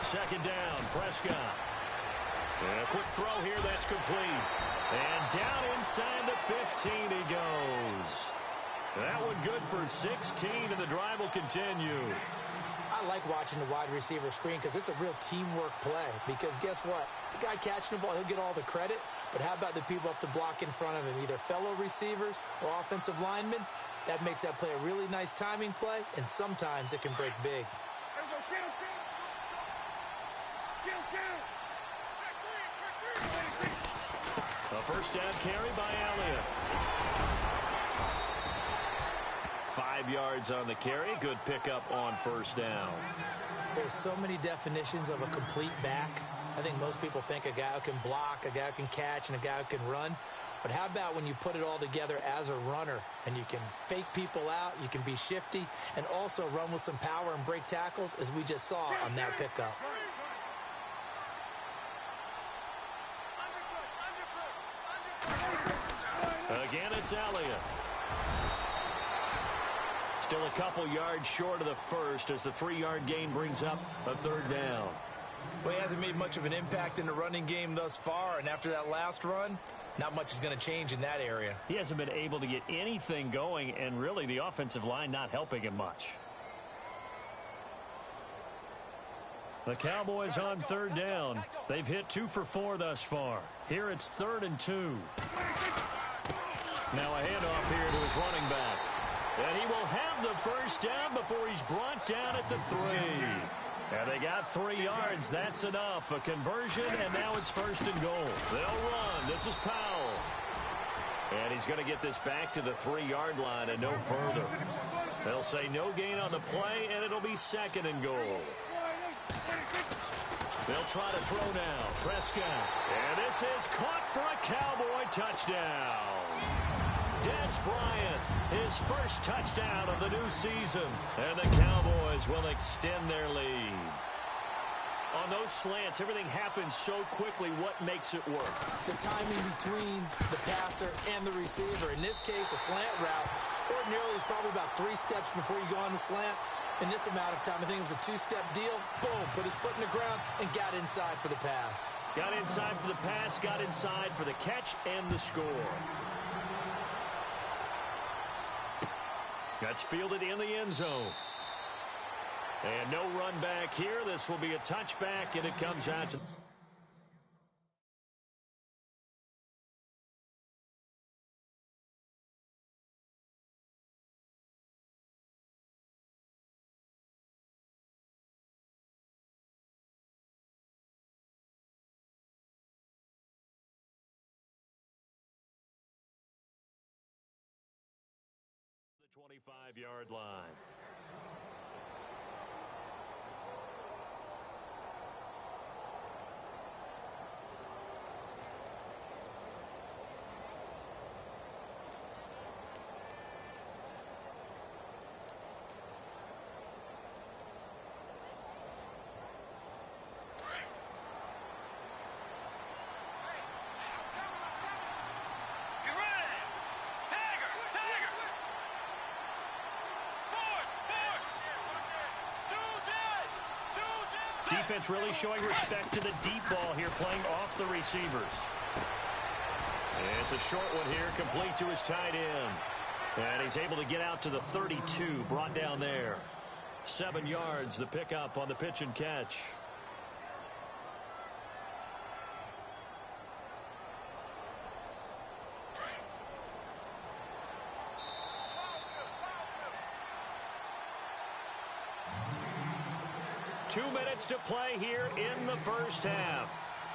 Second down, Prescott. And a quick throw here, that's complete. And down inside the 15 he goes. That one good for 16, and the drive will continue. I like watching the wide receiver screen because it's a real teamwork play. Because guess what? The guy catching the ball, he'll get all the credit. But how about the people up to block in front of him, either fellow receivers or offensive linemen? That makes that play a really nice timing play, and sometimes it can break big. A first down carry by Elliott. 5 yards on the carry. Good pickup on first down. There's so many definitions of a complete back. I think most people think a guy who can block, a guy who can catch, and a guy who can run. But how about when you put it all together as a runner and you can fake people out, you can be shifty, and also run with some power and break tackles, as we just saw on that pickup. Again, it's Elliott. Still a couple yards short of the first as the 3-yard gain brings up a third down. Well, he hasn't made much of an impact in the running game thus far, and after that last run, not much is going to change in that area. He hasn't been able to get anything going, and really the offensive line not helping him much. The Cowboys on third down. They've hit 2 for 4 thus far. Here it's 3rd and 2. Now a handoff here to his running back. And he will have the first down before he's brought down at the 3. And they got 3 yards. That's enough. A conversion, and now it's 1st and goal. They'll run. This is Powell. And he's going to get this back to the 3-yard line and no further. They'll say no gain on the play, and it'll be 2nd and goal. They'll try to throw now. Prescott. And this is caught for a Cowboy touchdown. Des Bryant, his first touchdown of the new season. And the Cowboys will extend their lead. On those slants, everything happens so quickly. What makes it work? The timing between the passer and the receiver. In this case, a slant route. Ordinarily, it's probably about 3 steps before you go on the slant. In this amount of time, I think it was a 2-step deal. Boom, put his foot in the ground and got inside for the pass. Got inside for the pass, got inside for the catch and the score. That's fielded in the end zone. And no run back here. This will be a touchback, and it comes out to... the 25-yard line. Defense really showing respect to the deep ball here, playing off the receivers. And it's a short one here, complete to his tight end. And he's able to get out to the 32, brought down there. 7 yards, the pickup on the pitch and catch. Two minutes to play here in the first half.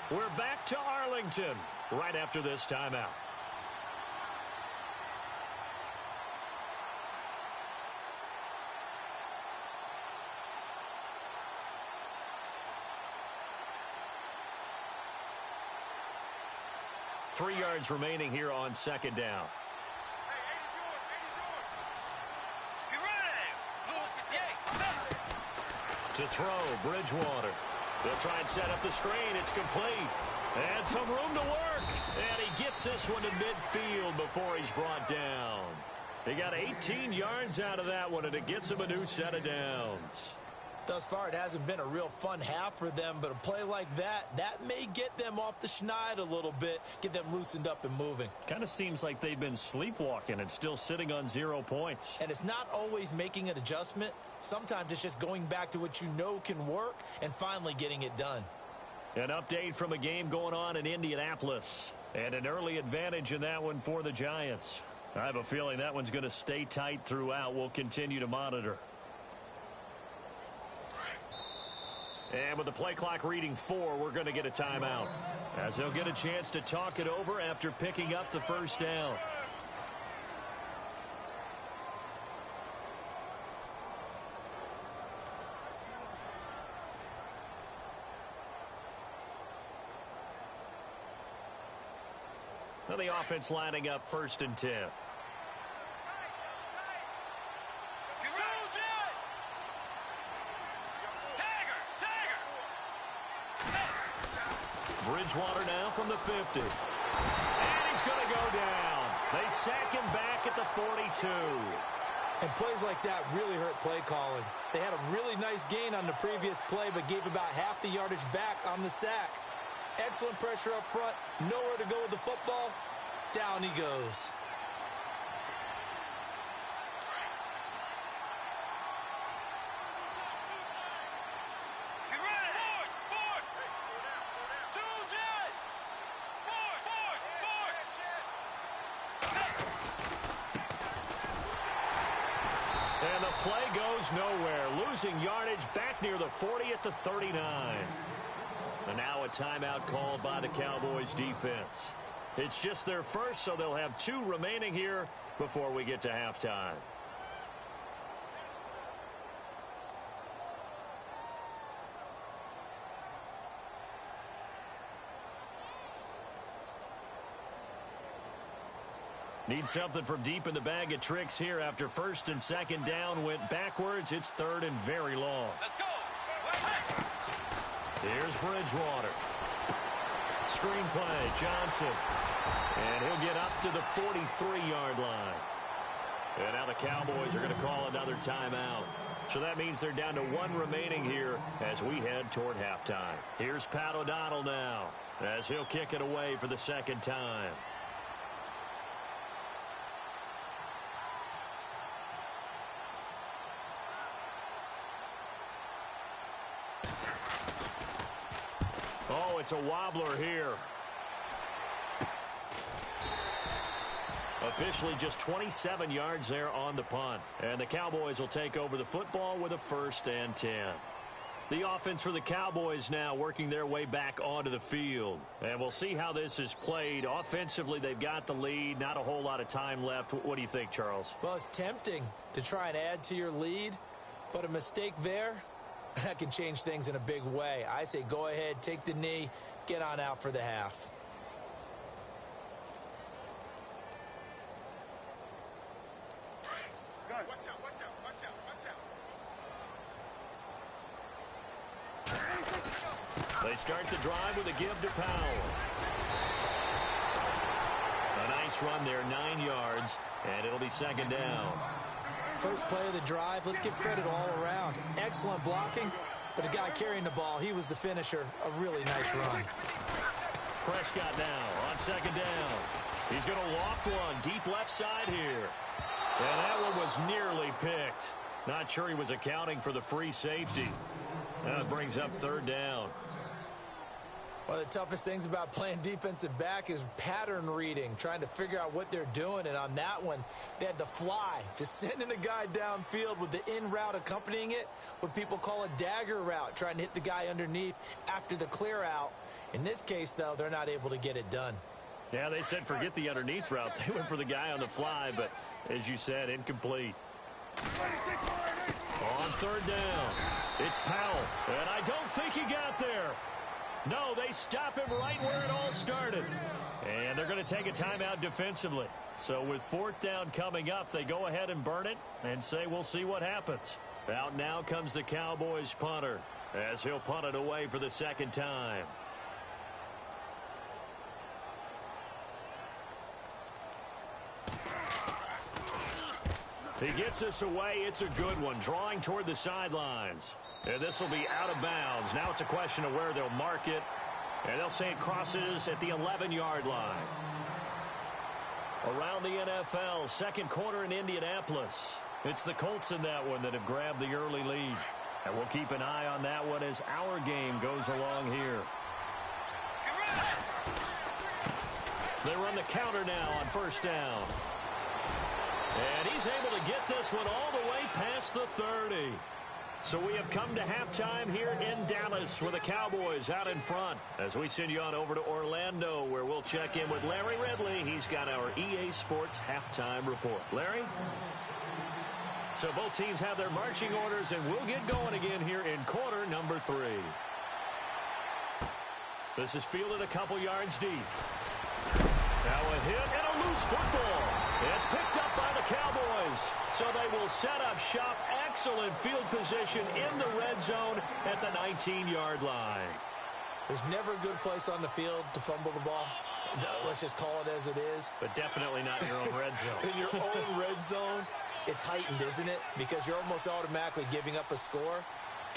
We're back to Arlington right after this timeout. Three yards remaining here on second down. To throw, Bridgewater. They'll try and set up the screen. It's complete. And some room to work. And he gets this one to midfield before he's brought down. He got 18 yards out of that one, and it gets him a new set of downs. Thus far, it hasn't been a real fun half for them, but a play like that may get them off the schneid a little bit, get them loosened up and moving. Kind of seems like they've been sleepwalking and still sitting on 0 points. And it's not always making an adjustment. Sometimes it's just going back to what you know can work and finally getting it done. An update from a game going on in Indianapolis. And an early advantage in that one for the Giants. I have a feeling that one's going to stay tight throughout. We'll continue to monitor. And with the play clock reading 4, we're going to get a timeout, as they'll get a chance to talk it over after picking up the first down. So the offense lining up 1st and 10. Bridgewater now from the 50. And he's going to go down. They sack him back at the 42. And plays like that really hurt play calling. They had a really nice gain on the previous play, but gave about half the yardage back on the sack. Excellent pressure up front. Nowhere to go with the football. Down he goes. And the play goes nowhere. Losing yardage back near the 40 at the 39. And now a timeout called by the Cowboys defense. It's just their first, so they'll have 2 remaining here before we get to halftime. Need something from deep in the bag of tricks here after 1st and 2nd down went backwards. It's 3rd and very long. Let's go. Here's Bridgewater. Screenplay, Johnson. And he'll get up to the 43-yard line. And now the Cowboys are going to call another timeout. So that means they're down to 1 remaining here as we head toward halftime. Here's Pat O'Donnell now as he'll kick it away for the 2nd time. Oh, it's a wobbler here. Officially just 27 yards there on the punt. And the Cowboys will take over the football with a 1st and 10. The offense for the Cowboys now working their way back onto the field. And we'll see how this is played. Offensively, they've got the lead. Not a whole lot of time left. What do you think, Charles? Well, it's tempting to try and add to your lead, but a mistake there, that can change things in a big way. I say go ahead, take the knee, get on out for the half. They start the drive with a give to Powell. A nice run there, 9 yards, and it'll be 2nd down. First play of the drive, let's give credit all around. Excellent blocking, but the guy carrying the ball, he was the finisher. A really nice run. Prescott now on 2nd down. He's going to loft one deep left side here. And that one was nearly picked. Not sure he was accounting for the free safety. That brings up 3rd down. One of the toughest things about playing defensive back is pattern reading, trying to figure out what they're doing. And on that one, they had to fly, just sending a guy downfield with the in route accompanying it, what people call a dagger route, trying to hit the guy underneath after the clear out. In this case, though, they're not able to get it done. Yeah, they said forget the underneath route. They went for the guy on the fly, but as you said, incomplete. On 3rd down, it's Powell, and I don't think he got there. No, they stop him right where it all started. And they're going to take a timeout defensively. So with 4th down coming up, they go ahead and burn it and say we'll see what happens. Out now comes the Cowboys punter as he'll punt it away for the 2nd time. He gets us away. It's a good one, drawing toward the sidelines. And this will be out of bounds. Now it's a question of where they'll mark it. And they'll say it crosses at the 11-yard line. Around the NFL, second quarter in Indianapolis. It's the Colts in that one that have grabbed the early lead. And we'll keep an eye on that one as our game goes along here. They run the counter now on first down. And he's able to get this one all the way past the 30. So we have come to halftime here in Dallas with the Cowboys out in front as we send you on over to Orlando where we'll check in with Larry Ridley. He's got our EA Sports halftime report. Larry? So both teams have their marching orders, and we'll get going again here in quarter number 3. This is fielded a couple yards deep. Now a hit and a loose football. It's picked up by the Cowboys. So they will set up shop. Excellent field position in the red zone at the 19-yard line. There's never a good place on the field to fumble the ball. Let's just call it as it is. But definitely not in your own red zone. In your own red zone, it's heightened, isn't it? Because you're almost automatically giving up a score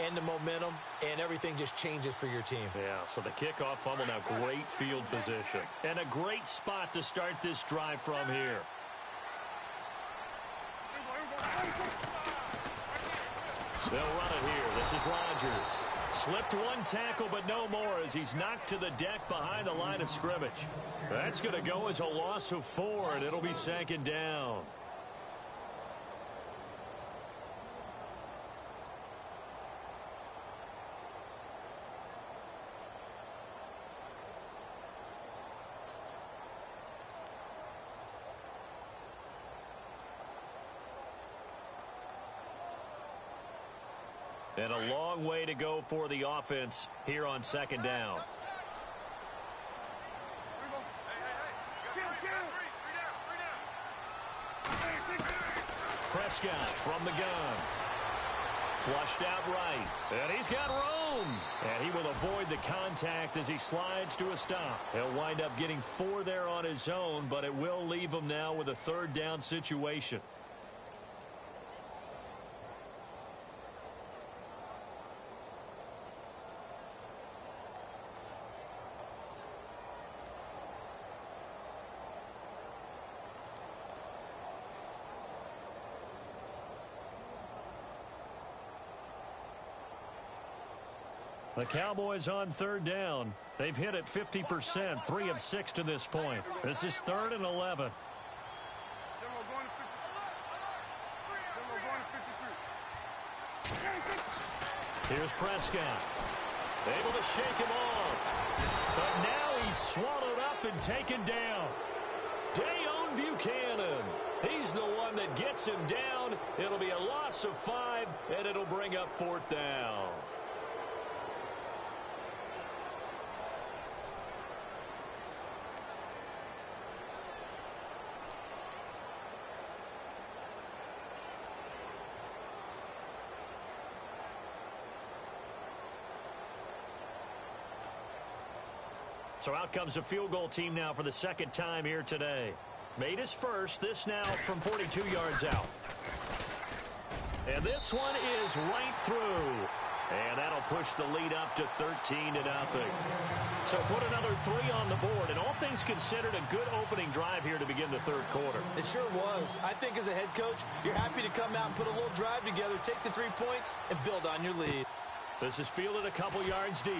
and the momentum, and everything just changes for your team. Yeah, so the kickoff fumble, now great field position. And a great spot to start this drive from here. They'll run it here. This is Rodgers. Slipped one tackle, but no more as he's knocked to the deck behind the line of scrimmage. That's going to go as a loss of 4, and it'll be second down. And a long way to go for the offense here on second down. Prescott from the gun. Flushed out right. And he's got room. And he will avoid the contact as he slides to a stop. He'll wind up getting 4 there on his own, but it will leave him now with a third down situation. The Cowboys on third down. They've hit it 50%, 3 of 6 to this point. This is 3rd and 11. Here's Prescott. Able to shake him off. But now he's swallowed up and taken down. Dayon Buchanan. He's the one that gets him down. It'll be a loss of 5, and it'll bring up 4th down. So out comes a field goal team now for the second time here today. Made his first, this now from 42 yards out. And this one is right through. And that'll push the lead up to 13-0. So put another 3 on the board. And all things considered, a good opening drive here to begin the third quarter. It sure was. I think as a head coach, you're happy to come out and put a little drive together, take the 3 points, and build on your lead. This is fielded a couple yards deep.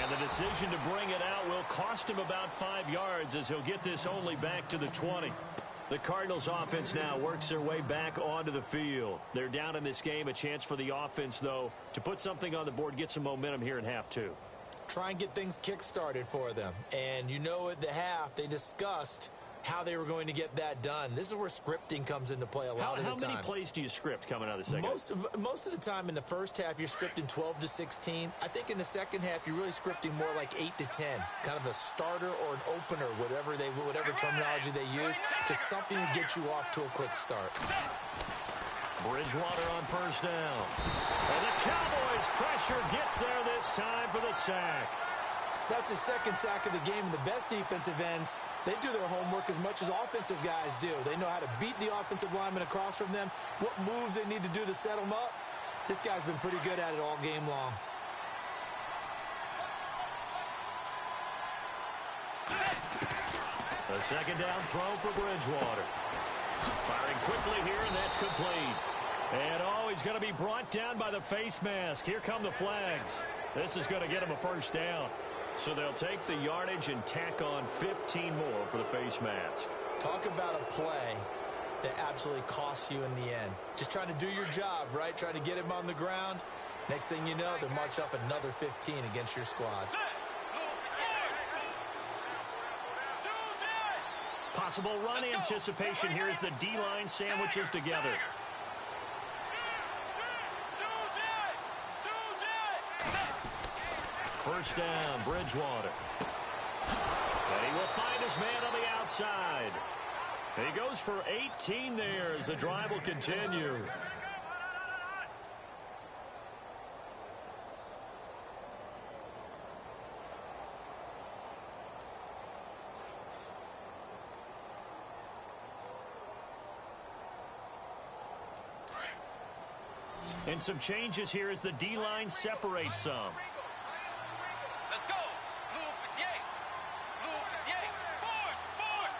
And the decision to bring it out will cost him about 5 yards as he'll get this only back to the 20. The Cardinals offense now works their way back onto the field. They're down in this game. A chance for the offense, though, to put something on the board, get some momentum here in half 2. Try and get things kick-started for them. And you know at the half, they discussed how they were going to get that done. This is where scripting comes into play a lot of the time. How many plays do you script coming out of the second? Most of the time in the first half, you're scripting 12 to 16. I think in the second half, you're really scripting more like 8 to 10. Kind of a starter or an opener, whatever terminology they use, just something to get you off to a quick start. Bridgewater on first down. And the Cowboys' pressure gets there this time for the sack. That's his second sack of the game, and the best defensive ends, they do their homework as much as offensive guys do. They know how to beat the offensive lineman across from them, what moves they need to do to set them up. This guy's been pretty good at it all game long. A second down throw for Bridgewater. Firing quickly here, and that's complete. And, oh, he's going to be brought down by the face mask. Here come the flags. This is going to get him a first down. So they'll take the yardage and tack on 15 more for the face mask. Talk about a play that absolutely costs you in the end. Just trying to do your job, right? Trying to get him on the ground. Next thing you know, they'll march off another 15 against your squad. Possible run anticipation here as the D-line sandwiches together. First down, Bridgewater. And he will find his man on the outside. And he goes for 18 there as the drive will continue. And some changes here as the D-line separates some. Let's go. Loop, yay. Loop, yay. Forward, forward.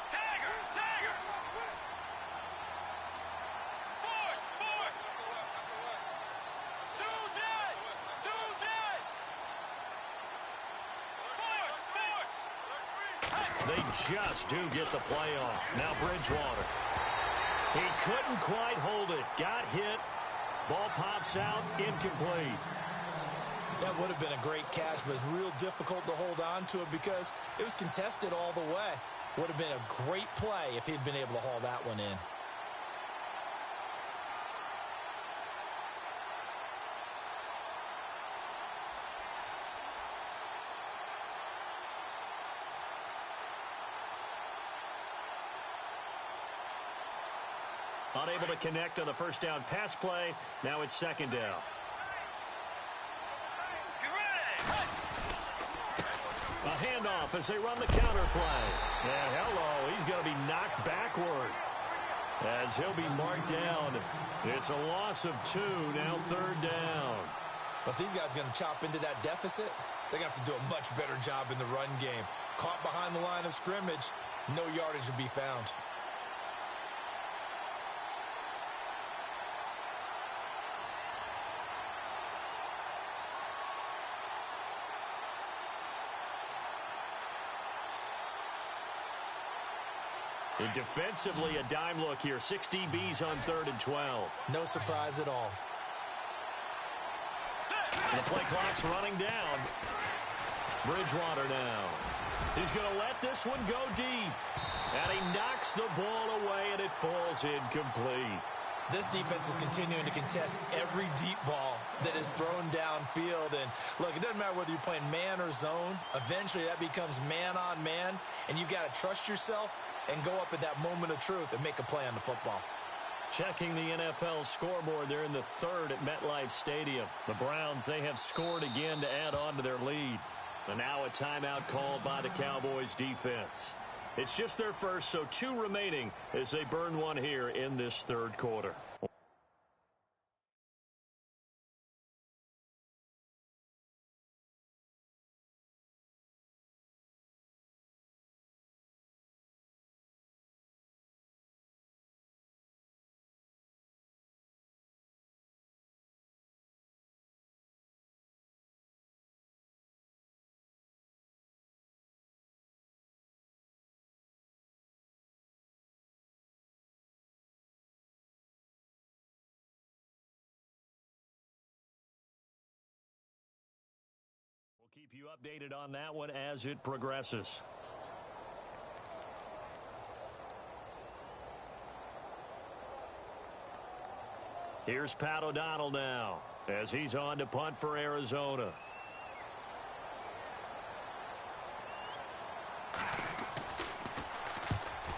Dagger, dagger. Forward, forward. Do that. Do that. Forward, forward. They just do get the play off. Now Bridgewater. He couldn't quite hold it. Got hit. Ball pops out. Incomplete. That would have been a great catch, but it's real difficult to hold on to it because it was contested all the way. Would have been a great play if he'd been able to haul that one in. Unable to connect on the first down pass play. Now it's second down. A handoff as they run the counter play. And hello, he's going to be knocked backward as he'll be marked down. It's a loss of 2, now third down. But these guys are going to chop into that deficit. They got to do a much better job in the run game. Caught behind the line of scrimmage, no yardage to be found. And defensively, a dime look here. 6 DBs on 3rd and 12. No surprise at all. And the play clock's running down. Bridgewater now. He's going to let this one go deep. And he knocks the ball away, and it falls incomplete. This defense is continuing to contest every deep ball that is thrown downfield. And, look, it doesn't matter whether you're playing man or zone. Eventually, that becomes man-on-man, and you've got to trust yourself and go up at that moment of truth and make a play on the football. Checking the NFL scoreboard, they're in the 3rd at MetLife Stadium. The Browns, they have scored again to add on to their lead. And now a timeout called by the Cowboys defense. It's just their first, so 2 remaining as they burn one here in this 3rd quarter. We'll keep you updated on that one as it progresses. Here's Pat O'Donnell now as he's on to punt for Arizona.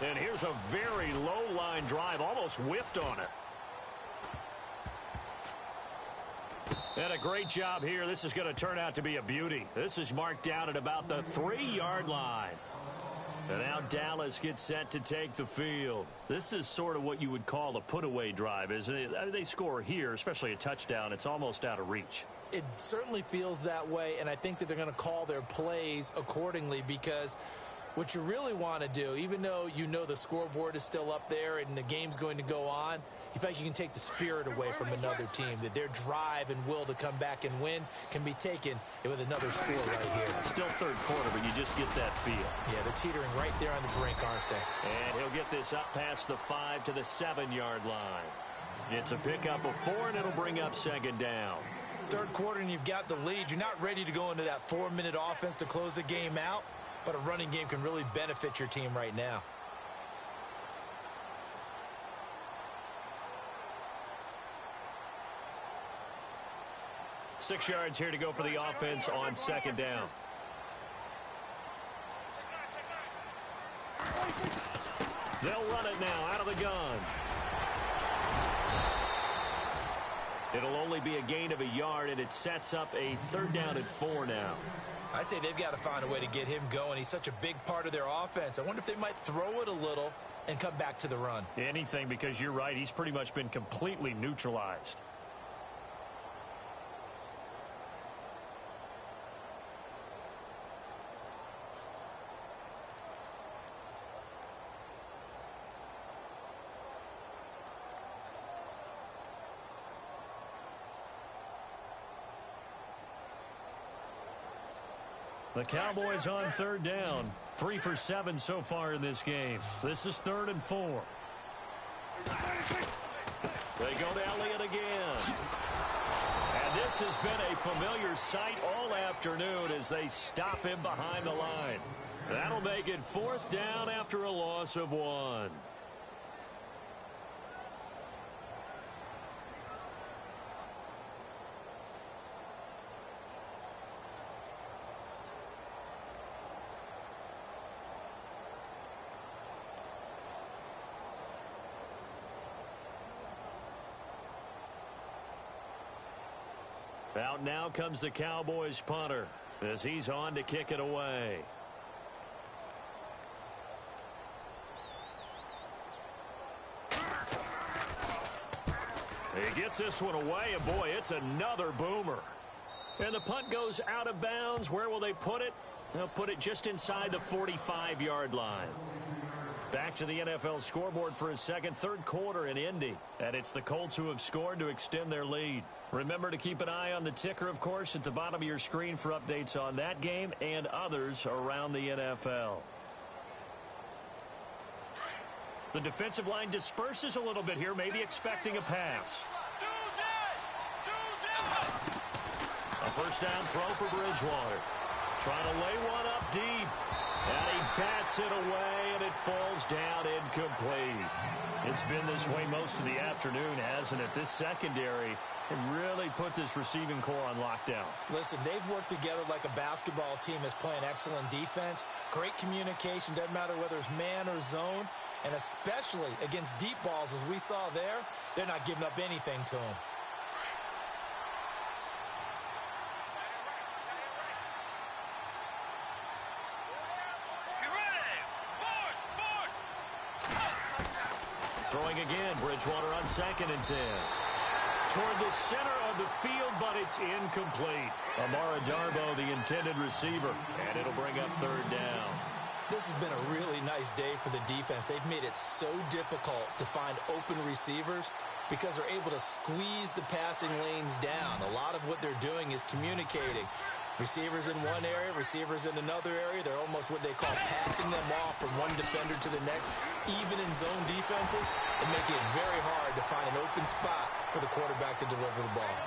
And here's a very low line drive, almost whiffed on it. And a great job here. This is going to turn out to be a beauty. This is marked down at about the 3-yard line. And now Dallas gets set to take the field. This is sort of what you would call a put-away drive, isn't it? They score here, especially a touchdown. It's almost out of reach. It certainly feels that way, and I think that they're going to call their plays accordingly, because what you really want to do, even though you know the scoreboard is still up there and the game's going to go on, you feel like you can take the spirit away from another team, that their drive and will to come back and win can be taken with another score right here. Still third quarter, but you just get that feel. Yeah, they're teetering right there on the brink, aren't they? And he'll get this up past the 5 to the 7-yard line. It's a pickup of 4, and it'll bring up second down. Third quarter, and you've got the lead. You're not ready to go into that 4-minute offense to close the game out, but a running game can really benefit your team right now. Six yards here to go for the offense on second down. They'll run it now out of the gun. It'll only be a gain of a yard, and it sets up a 3rd down and 4 now. I'd say they've got to find a way to get him going. He's such a big part of their offense. I wonder if they might throw it a little and come back to the run. Anything, because you're right. He's pretty much been completely neutralized. The Cowboys on 3rd down. 3 for 7 so far in this game. This is 3rd and 4. They go to Elliott again. And this has been a familiar sight all afternoon as they stop him behind the line. That'll make it 4th down after a loss of 1. Out now comes the Cowboys punter as he's on to kick it away. He gets this one away, and boy, it's another boomer. And the punt goes out of bounds. Where will they put it? They'll put it just inside the 45-yard line. Back to the NFL scoreboard for a second, 3rd quarter in Indy. And it's the Colts who have scored to extend their lead. Remember to keep an eye on the ticker, of course, at the bottom of your screen for updates on that game and others around the NFL. The defensive line disperses a little bit here, maybe expecting a pass. A 1st down throw for Bridgewater. Trying to lay one up deep. And he bats it away, and it falls down incomplete. It's been this way most of the afternoon, hasn't it? This secondary can really put this receiving core on lockdown. Listen, they've worked together like a basketball team that's playing excellent defense. Great communication, doesn't matter whether it's man or zone. And especially against deep balls, as we saw there, they're not giving up anything to them. Throwing again, Bridgewater on 2nd and 10. Toward the center of the field, but it's incomplete. Amara Darbo, the intended receiver, and it'll bring up 3rd down. This has been a really nice day for the defense. They've made it so difficult to find open receivers because they're able to squeeze the passing lanes down. A lot of what they're doing is communicating. Receivers in one area, receivers in another area. They're almost what they call passing them off from one defender to the next. Even in zone defenses, and making it very hard to find an open spot for the quarterback to deliver the ball.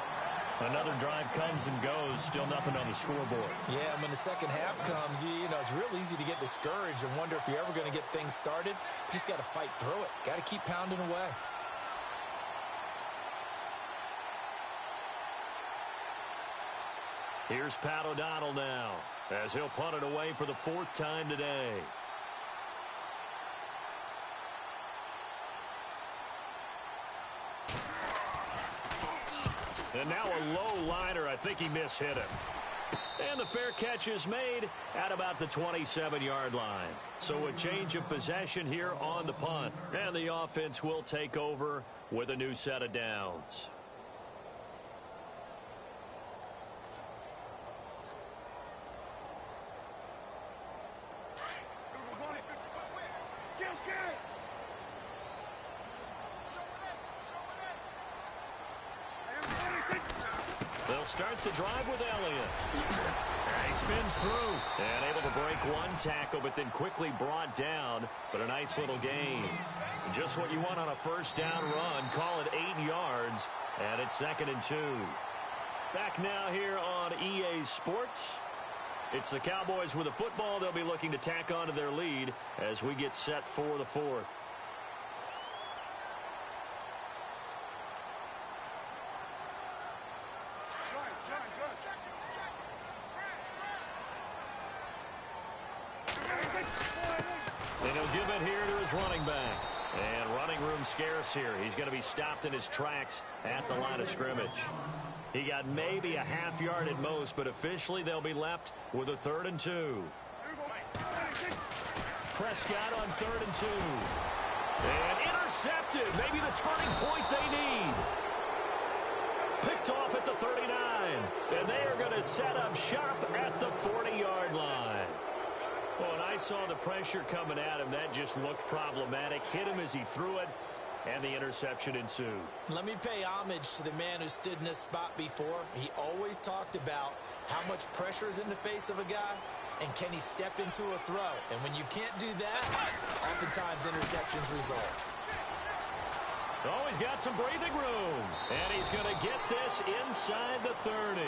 Another drive comes and goes. Still nothing on the scoreboard. Yeah, and when the second half comes, you know, it's real easy to get discouraged and wonder if you're ever going to get things started. You just got to fight through it. Got to keep pounding away. Here's Pat O'Donnell now as he'll punt it away for the 4th time today. And now a low liner. I think he mishit it. And the fair catch is made at about the 27-yard line. So a change of possession here on the punt. And the offense will take over with a new set of downs. They'll start the drive with Elliott. He spins through and able to break one tackle, but then quickly brought down. But a nice little gain. Just what you want on a first down run. Call it 8 yards, and it's 2nd and 2. Back now here on EA Sports. It's the Cowboys with the football. They'll be looking to tack on to their lead as we get set for the 4th. And he'll give it here to his running back. And running room scarce here. He's going to be stopped in his tracks at the line of scrimmage. He got maybe a half yard at most, but officially they'll be left with a 3rd and 2. Prescott on 3rd and 2. And intercepted. Maybe the turning point they need. Picked off at the 39. And they are going to set up shop at the 40-yard line. Well, and I saw the pressure coming at him. That just looked problematic. Hit him as he threw it, and the interception ensued. Let me pay homage to the man who stood in this spot before. He always talked about how much pressure is in the face of a guy, and can he step into a throw. And when you can't do that, oftentimes interceptions result. Oh, he's got some breathing room, and he's going to get this inside the 30.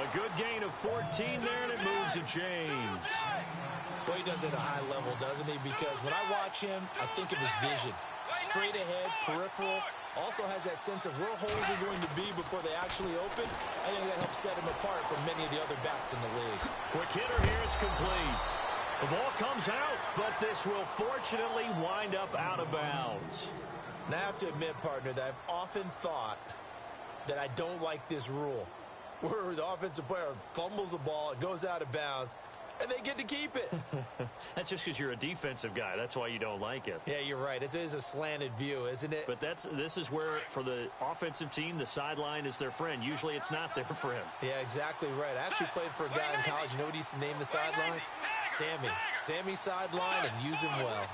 A good gain of 14 there, and it moves the chains. Well, he does it at a high level, doesn't he? Because when I watch him, I think of his vision. Straight ahead, peripheral. Also has that sense of where holes are going to be before they actually open. I think that helps set him apart from many of the other backs in the league. Quick hitter here. It's complete. The ball comes out, but this will fortunately wind up out of bounds. Now, I have to admit, partner, that I've often thought that I don't like this rule, where the offensive player fumbles the ball, it goes out of bounds, and they get to keep it. That's just because you're a defensive guy. That's why you don't like it. Yeah, you're right. It is a slanted view, isn't it? But this is where, for the offensive team, the sideline is their friend. Usually it's not there for him. Yeah, exactly right. I actually played for a guy in college. You know what he used to name the sideline? Sammy. Sammy sideline, and use him well.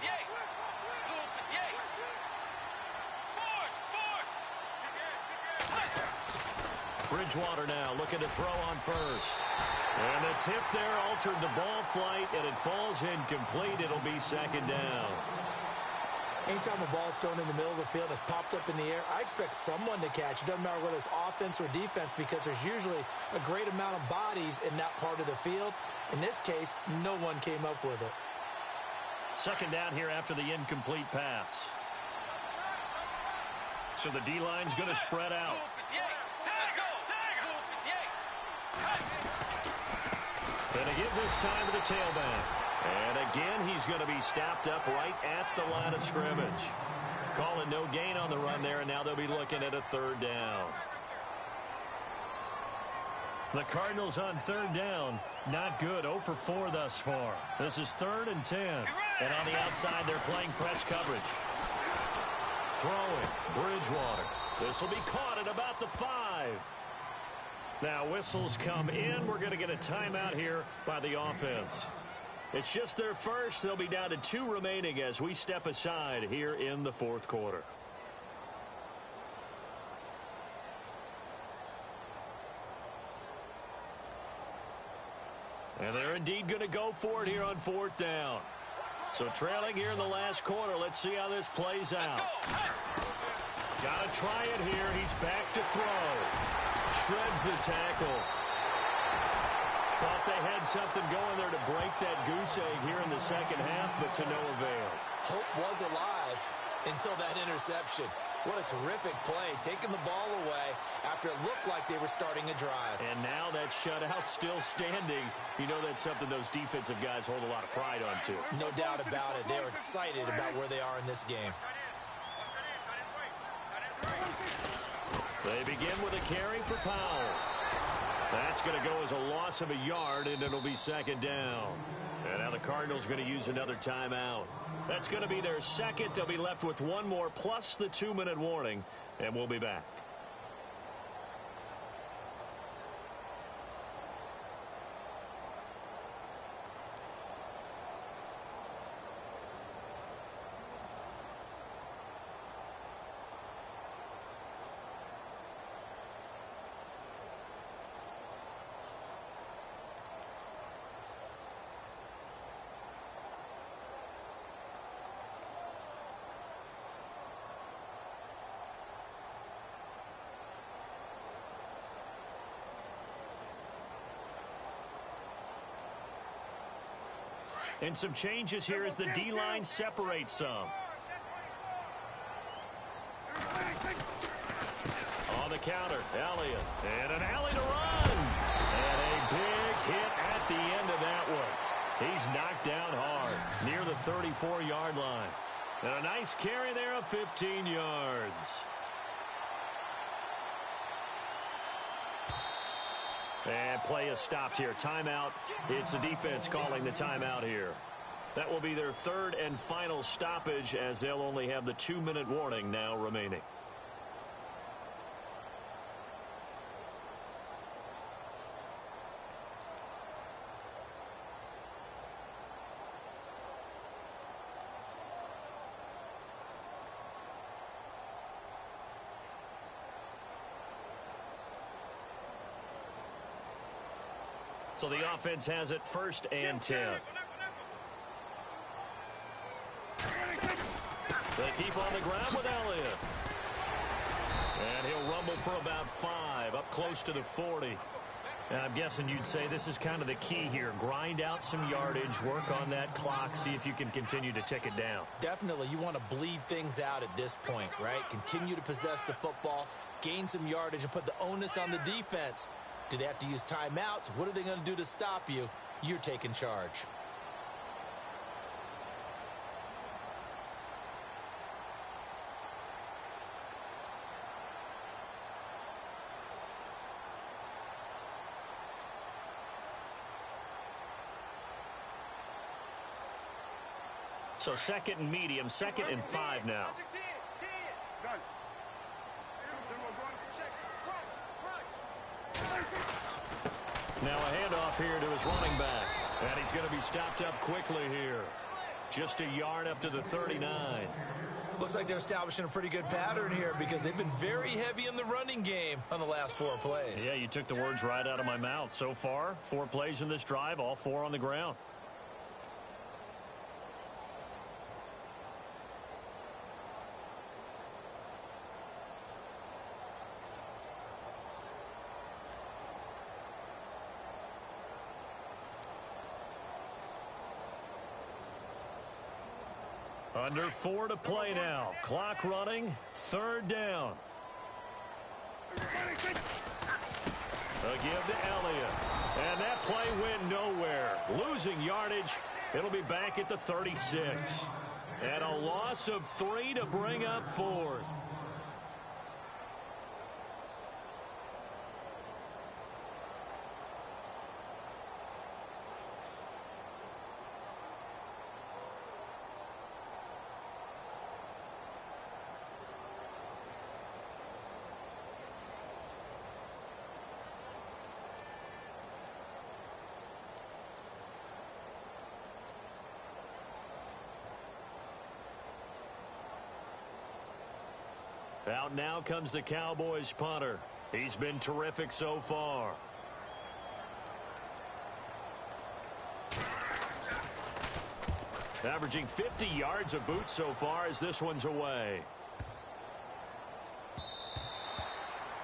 Bridgewater now looking to throw on first. And the tip there altered the ball flight, and it falls incomplete. It'll be 2nd down. Anytime a ball's thrown in the middle of the field and it's popped up in the air, I expect someone to catch. It doesn't matter whether it's offense or defense, because there's usually a great amount of bodies in that part of the field. In this case, no one came up with it. 2nd down here after the incomplete pass. So the D-line's going to spread out. And they give this time to the tailback. And again, he's going to be stopped up right at the line of scrimmage. Calling no gain on the run there, and now they'll be looking at a 3rd down. The Cardinals on 3rd down. Not good. 0 for 4 thus far. This is 3rd and 10. And on the outside, they're playing press coverage. Throwing. Bridgewater. This will be caught at about the 5. Now whistles come in. We're going to get a timeout here by the offense. It's just their first. They'll be down to 2 remaining as we step aside here in the 4th quarter. And they're indeed going to go for it here on 4th down. So trailing here in the last quarter. Let's see how this plays out. Got to try it here. He's back to throw. Shreds the tackle. Thought they had something going there to break that goose egg here in the 2nd half, but to no avail. Hope was alive until that interception. What a terrific play, taking the ball away after it looked like they were starting a drive. And now that shutout still standing. You know that's something those defensive guys hold a lot of pride on, too. No doubt about it. They're excited about where they are in this game. They begin with a carry for Powell. That's going to go as a loss of a yard, and it'll be second down. And now the Cardinals are going to use another timeout. That's going to be their second. They'll be left with one more plus the 2-minute warning, and we'll be back. And some changes here as the D-line separates some. On the counter, Elliott. And an alley to run. And a big hit at the end of that one. He's knocked down hard near the 34-yard line. And a nice carry there of 15 yards. And play is stopped here. Timeout. It's the defense calling the timeout here. That will be their third and final stoppage as they'll only have the 2-minute warning now remaining. So the offense has it 1st and 10. They keep on the ground with Elliott. And he'll rumble for about 5, up close to the 40. And I'm guessing you'd say this is kind of the key here. Grind out some yardage, work on that clock, see if you can continue to tick it down. Definitely. You want to bleed things out at this point, right? Continue to possess the football, gain some yardage, and put the onus on the defense. Do they have to use timeouts? What are they going to do to stop you? You're taking charge. So 2nd and medium, 2nd and 5 now. Now a handoff here to his running back. And he's going to be stopped up quickly here. Just a yard up to the 39. Looks like they're establishing a pretty good pattern here because they've been very heavy in the running game on the last 4 plays. Yeah, you took the words right out of my mouth. So far, 4 plays in this drive, all 4 on the ground. Under 4 to play now. Clock running. 3rd down. A give to Elliott. And that play went nowhere. Losing yardage. It'll be back at the 36. And a loss of 3 to bring up 4th. Out now comes the Cowboys punter. He's been terrific so far. Averaging 50 yards a boot so far as this one's away.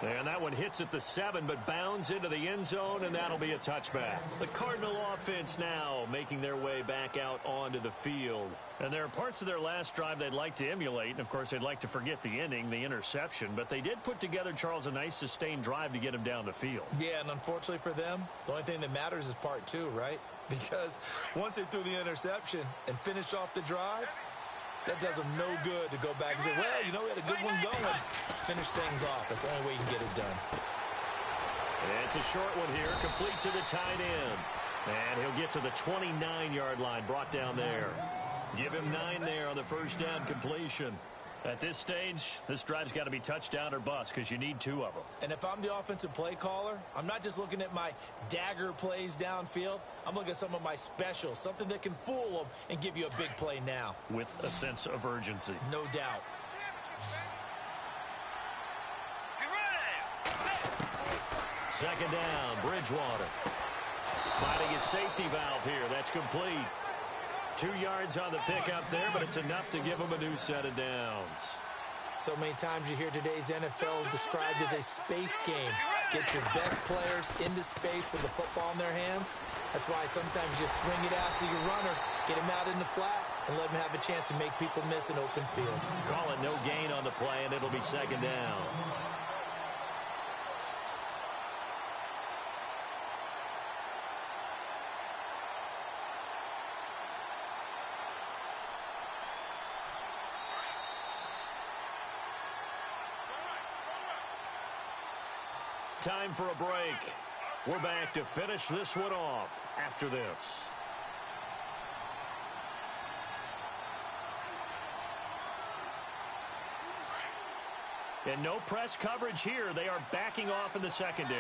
And that one hits at the 7, but bounds into the end zone, and that'll be a touchback. The Cardinal offense now making their way back out onto the field. And there are parts of their last drive they'd like to emulate, and of course they'd like to forget the ending, the interception. But they did put together, Charles, a nice sustained drive to get him down the field. Yeah, and unfortunately for them, the only thing that matters is part 2, right? Because once they threw the interception and finished off the drive, That does them no good to go back and say, well, you know, we had a good one going. Finish things off. That's the only way you can get it done. And it's a short one here, complete to the tight end. And he'll get to the 29-yard line, brought down there. Give him 9 there on the first down completion. At this stage, this drive's got to be touchdown or bust because you need 2 of them. And if I'm the offensive play caller, I'm not just looking at my dagger plays downfield. I'm looking at some of my specials, something that can fool them and give you a big play now. With a sense of urgency. No doubt. Second down, Bridgewater. Finding his safety valve here. That's complete. 2 yards on the pickup there, but it's enough to give him a new set of downs. So many times you hear today's NFL described as a space game. Get your best players into space with the football in their hands. That's why sometimes you swing it out to your runner, get him out in the flat, and let him have a chance to make people miss an open field. Call it no gain on the play, and it'll be second down. Time for a break. We're back to finish this one off after this. And no press coverage here. They are backing off in the secondary.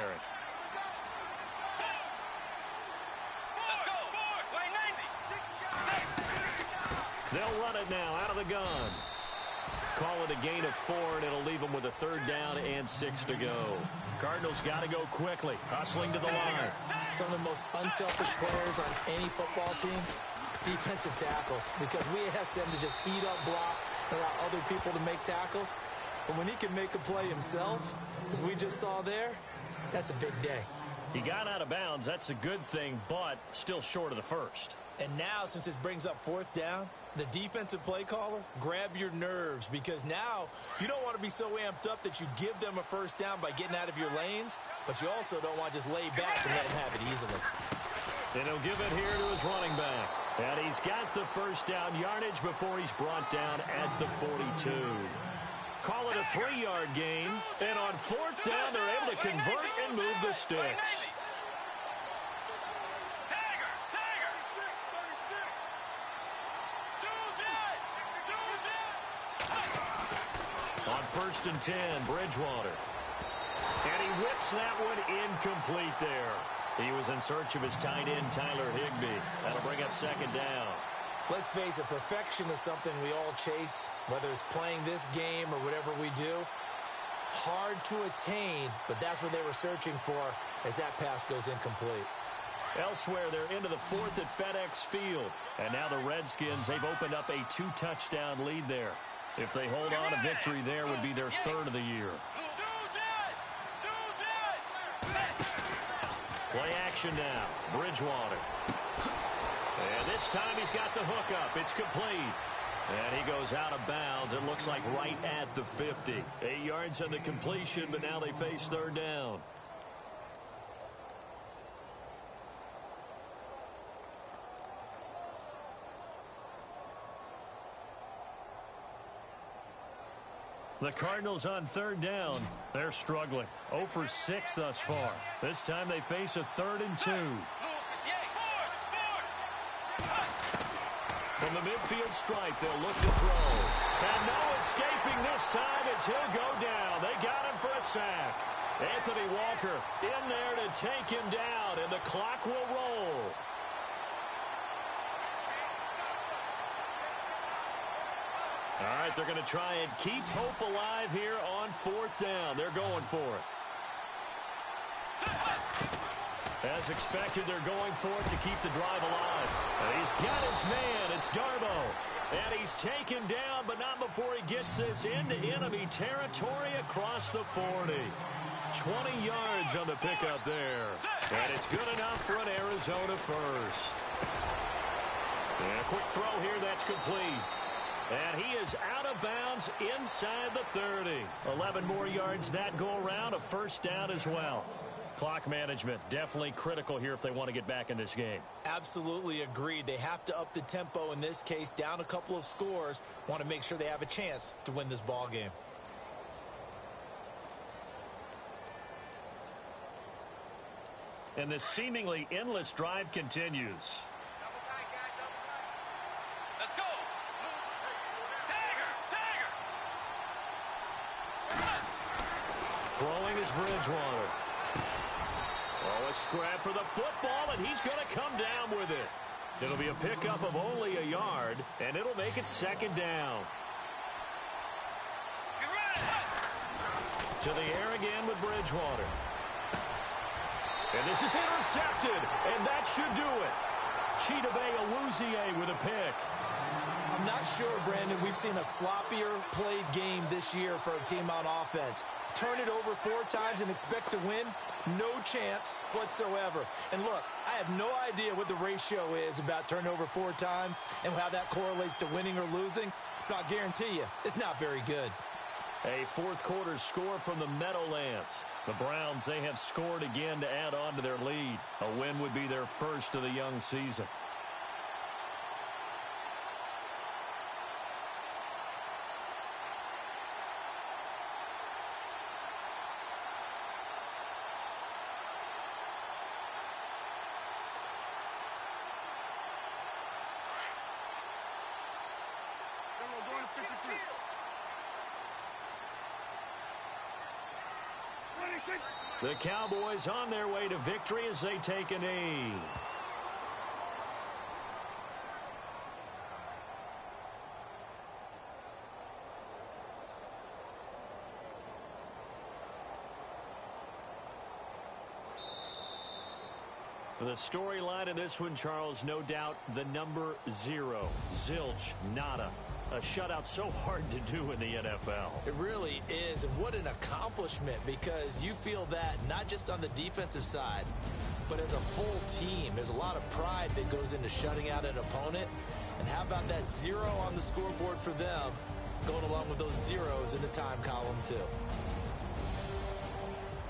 Let's go. Play 90. They'll run it now out of the gun. Call it a gain of 4, and it'll leave them with a 3rd down and 6 to go. Cardinals got to go quickly, hustling to the line. Some of the most unselfish players on any football team, defensive tackles, because we ask them to just eat up blocks and allow other people to make tackles. But when he can make a play himself, as we just saw there, that's a big day. He got out of bounds. That's a good thing, but still short of the first. And now, since this brings up 4th down, the defensive play caller, grab your nerves, because now you don't want to be so amped up that you give them a 1st down by getting out of your lanes, but you also don't want to just lay back and let them have it easily. And he'll give it here to his running back. And he's got the 1st down yardage before he's brought down at the 42. Call it a 3-yard gain. And on 4th down, they're able to convert and move the sticks. On 1st and 10, Bridgewater. And he whips that one incomplete there. He was in search of his tight end, Tyler Higbee. That'll bring up 2nd down. Let's face it, perfection is something we all chase, whether it's playing this game or whatever we do. Hard to attain, but that's what they were searching for as that pass goes incomplete. Elsewhere, they're into the 4th at FedEx Field. And now the Redskins, they've opened up a 2-touchdown lead there. If they hold on, a victory there would be their 3rd of the year. Play action now. Bridgewater. And this time he's got the hook up. It's complete. And he goes out of bounds. It looks like right at the 50. 8 yards on the completion, but now they face 3rd down. The Cardinals on 3rd down. They're struggling. 0 for 6 thus far. This time they face a 3rd and 2. From the midfield stripe, they'll look to throw. And no escaping this time as he'll go down. They got him for a sack. Anthony Walker in there to take him down, and the clock will roll. All right, they're going to try and keep hope alive here on 4th down. They're going for it. As expected, they're going for it to keep the drive alive. And he's got his man. It's Darbo. And he's taken down, but not before he gets this into enemy territory across the 40. 20 yards on the pickup there. And it's good enough for an Arizona first. And a quick throw here, that's complete. And he is out of bounds inside the 30. 11 more yards that go around, a 1st down as well. Clock management, definitely critical here if they want to get back in this game. Absolutely agreed. They have to up the tempo in this case, down a couple of scores. Want to make sure they have a chance to win this ball game. And this seemingly endless drive continues. Let's go. Dagger. Throwing is Bridgewater. Oh, a scrap for the football, and he's going to come down with it. It'll be a pickup of only a yard, and it'll make it second down. To the air again with Bridgewater. And this is intercepted, and that should do it. Chidobe Awuzie with a pick. I'm not sure, Brandon, we've seen a sloppier played game this year for a team on offense. Turn it over 4 times and expect to win? No chance whatsoever. And look, I have no idea what the ratio is about turnover 4 times and how that correlates to winning or losing. But I'll guarantee you, it's not very good. A fourth quarter score from the Meadowlands. The Browns, they have scored again to add on to their lead. A win would be their first of the young season. The Cowboys on their way to victory as they take a knee. The storyline in this one, Charles, no doubt the number 0. Zilch, nada. A shutout so hard to do in the NFL. It really is, and what an accomplishment, because you feel that not just on the defensive side, but as a full team. There's a lot of pride that goes into shutting out an opponent. And how about that 0 on the scoreboard for them, going along with those zeros in the time column too.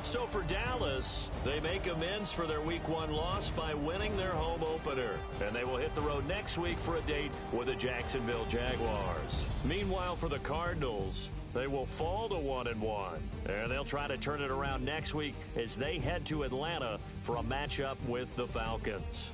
So for Dallas, they make amends for their Week 1 loss by winning their home opener. And they will hit the road next week for a date with the Jacksonville Jaguars. Meanwhile, for the Cardinals, they will fall to 1-1. And they'll try to turn it around next week as they head to Atlanta for a matchup with the Falcons.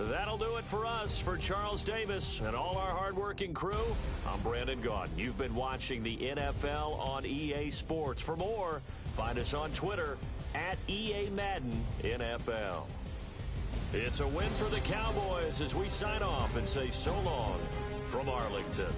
That'll do it for us. For Charles Davis and all our hardworking crew, I'm Brandon Gaudin. You've been watching the NFL on EA Sports. For more, find us on Twitter at EA Madden NFL. It's a win for the Cowboys as we sign off and say so long from Arlington.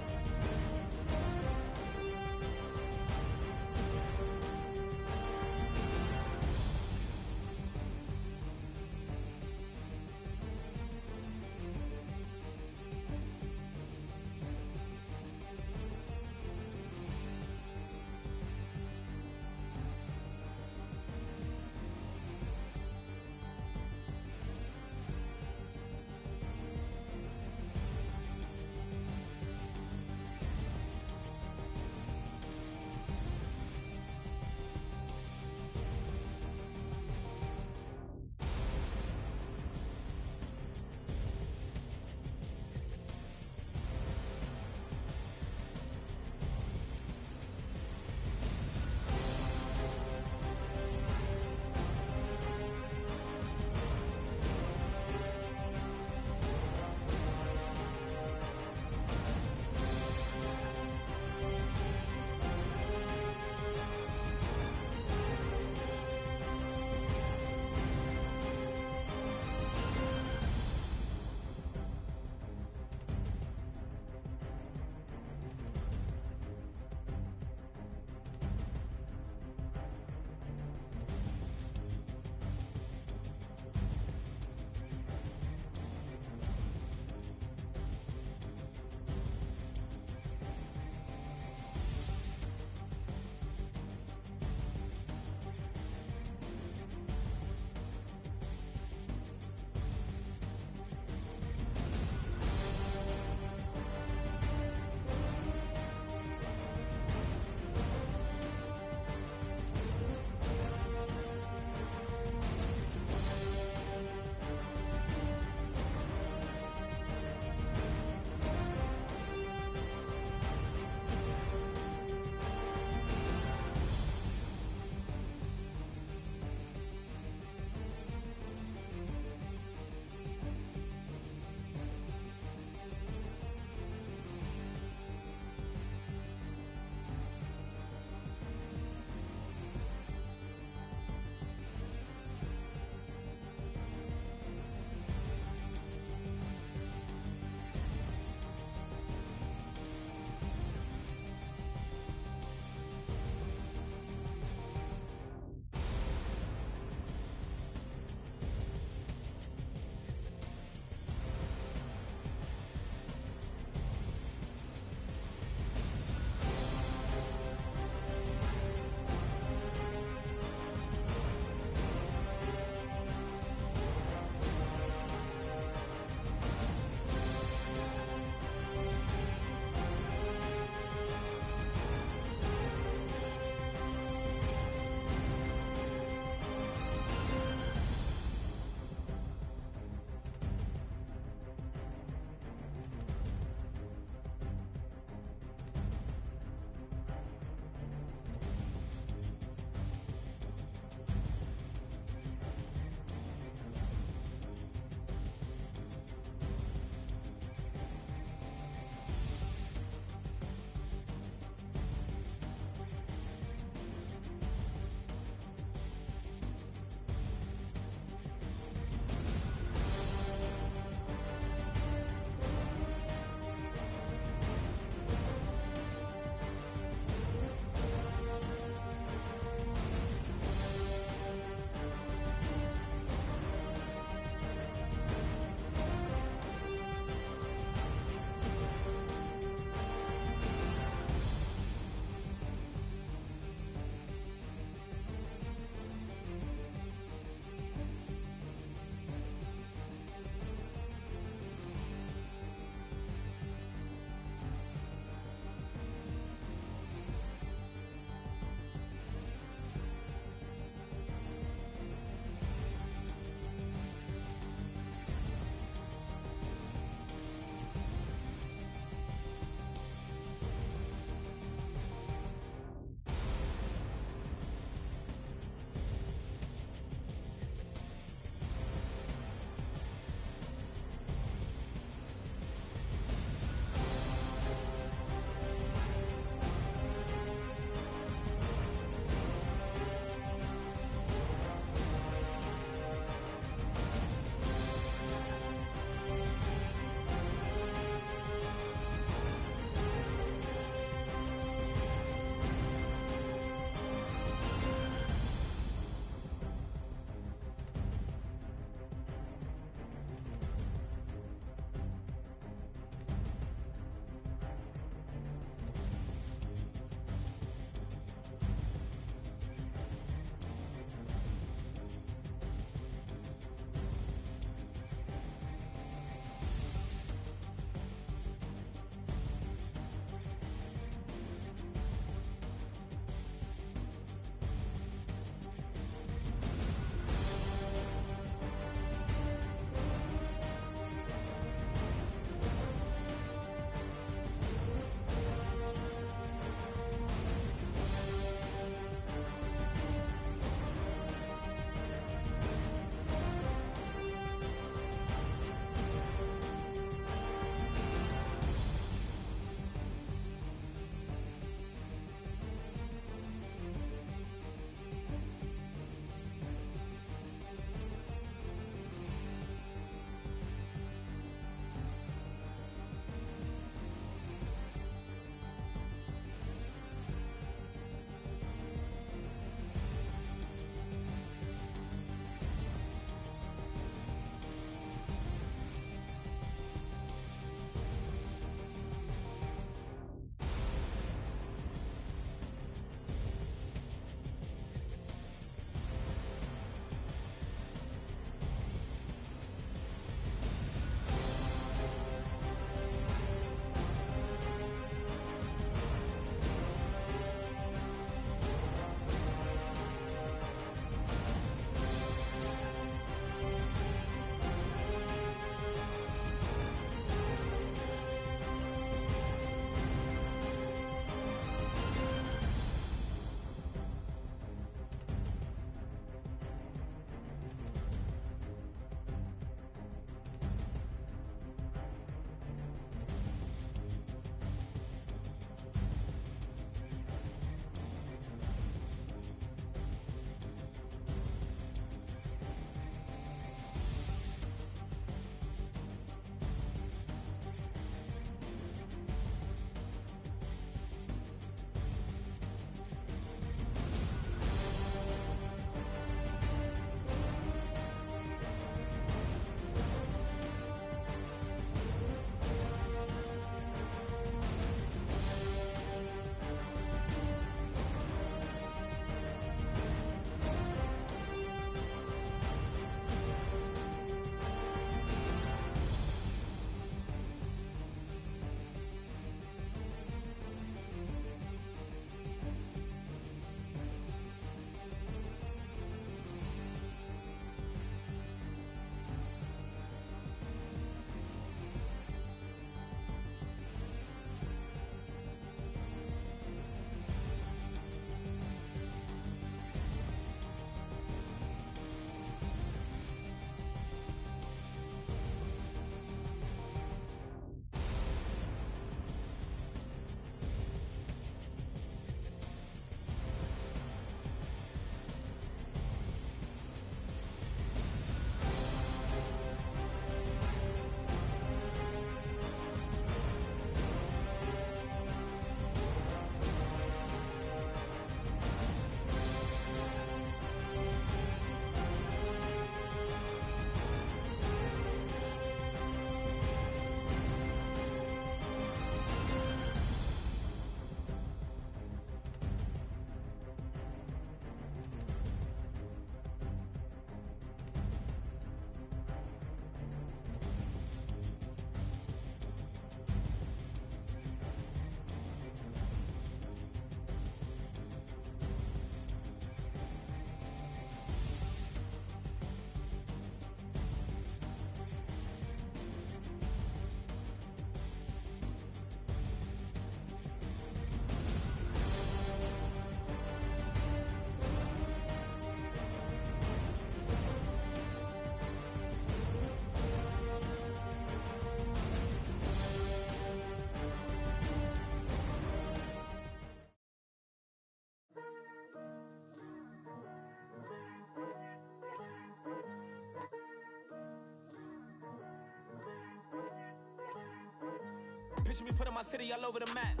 Picture me putting my city all over the map.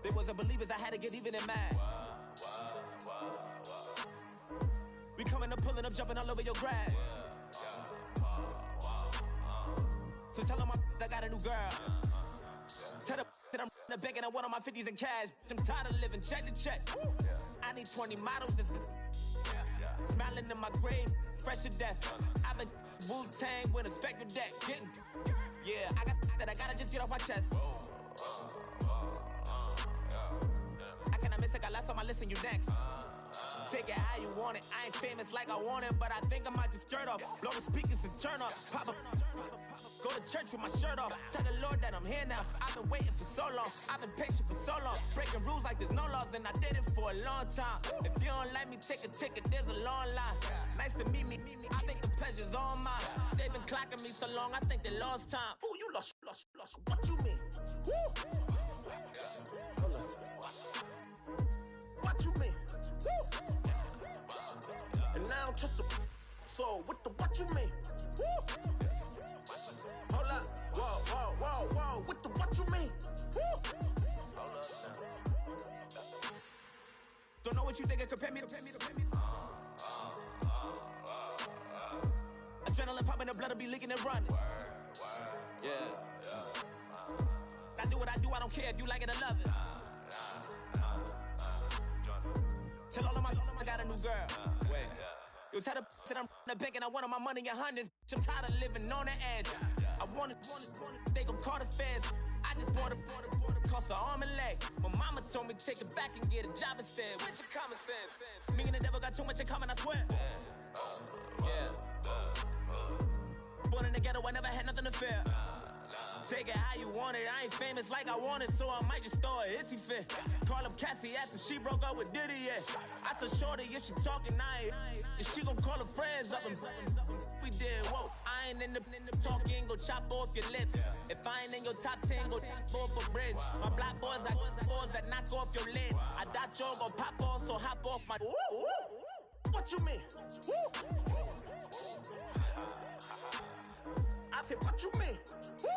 They wasn't believers, I had to get even and mad. We coming up, pulling up, jumping all over your grass. So tell them I got a new girl. Tell them that I'm in the bank and I want all my 50s in cash. I'm tired of living check to check. I need 20 models. This is smiling in my grave, fresh to death. I've been Wu-Tang with a spectral deck. Yeah, I gotta just get off my chest. I cannot miss it, got last on my list and you next. Take it how you want it. I ain't famous like I want it, but I think I might just skirt off. Blow the speakers and turn off. Pop up. Go to church with my shirt off. Tell the Lord that I'm here now. I've been waiting for so long. I've been patient for so long. Breaking rules like there's no laws, and I did it for a long time. If you don't like me, take a ticket. There's a long line. Nice to meet me. I think the pleasure's all mine. They've been clocking me so long, I think they lost time. Ooh, you lost. What you mean? Woo! What you mean? Woo! And now I'm just a so what you mean? Woo! Hold up, whoa, what you mean? Woo! Hold up now. Don't know what you think, compare me. Adrenaline popping, the blood will be leaking and running. Yeah. I do what I do, I don't care if you like it or love it. Tell all of my I got a new girl. Wait. You tell the that I'm in the bank and I want all my money in hundreds. I'm tired of living on the edge. I want it, they gon' call the feds. I just bought a cost an arm and leg. My mama told me take it back and get a job instead. Where's your common sense? Me and the devil got too much in common, I swear. Yeah. Born in the ghetto, I never had nothing to fear. Take it how you want it. I ain't famous like I want it, so I might just throw a hissy fit. Call up Cassie, ask if she broke up with Diddy yet. I told Shorty if she talking, I ain't. And she gon' call her friends up and we did, whoa. I ain't in the talking, go chop off your lips. If I ain't in your top 10, go top 4 for bridge. My black boys that knock off your lid. I doubt y'all gon' pop off, so hop off my. What you mean? I said, what you mean? Woo!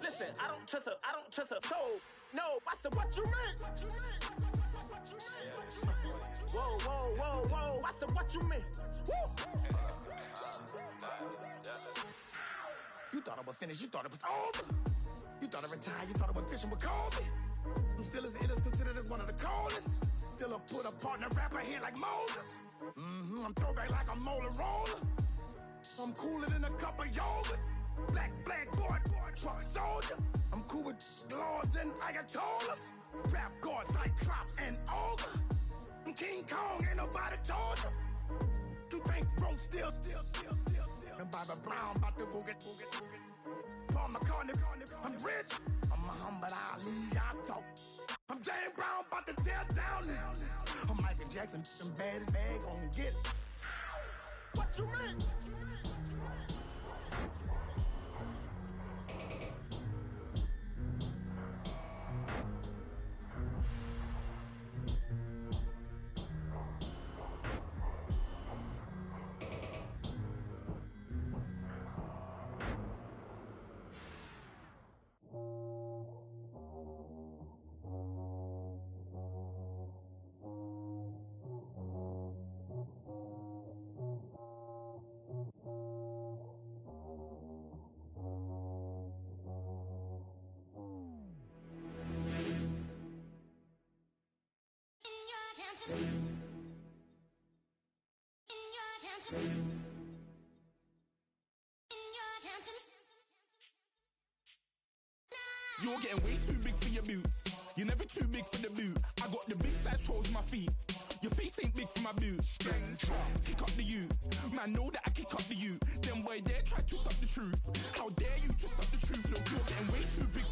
Listen, I don't trust her. So, no, I said, what you mean? Whoa. I said, what you mean? Woo! You thought I was finished, you thought it was over. You thought I retired, you thought I went fishing with Kobe. I'm still as ill as considered as one of the coldest. Still a put a partner rapper here like Moses. I'm throwback like a molar roller. I'm cooler than a cup of yogurt. Black flag boy, truck soldier. I'm cool with laws and Ayatollahs. Rap gods like Klops and Olga. I'm King Kong, ain't nobody told you. You think Rome still. And Bobby Brown about to go get. Paul McCartney, I'm rich. I'm Muhammad Ali, I talk. I'm James Brown, about to tear down this. I'm Michael Jackson, them bad as bad gon' get it. What you mean? You're getting way too big for your boots. You're never too big for the boot. I got the big size toes in my feet. Your face ain't big for my boots. Kick up the you. Man, know that I kick up the you. Them boy there try to suck the truth. How dare you to suck the truth? Look, you're getting way too big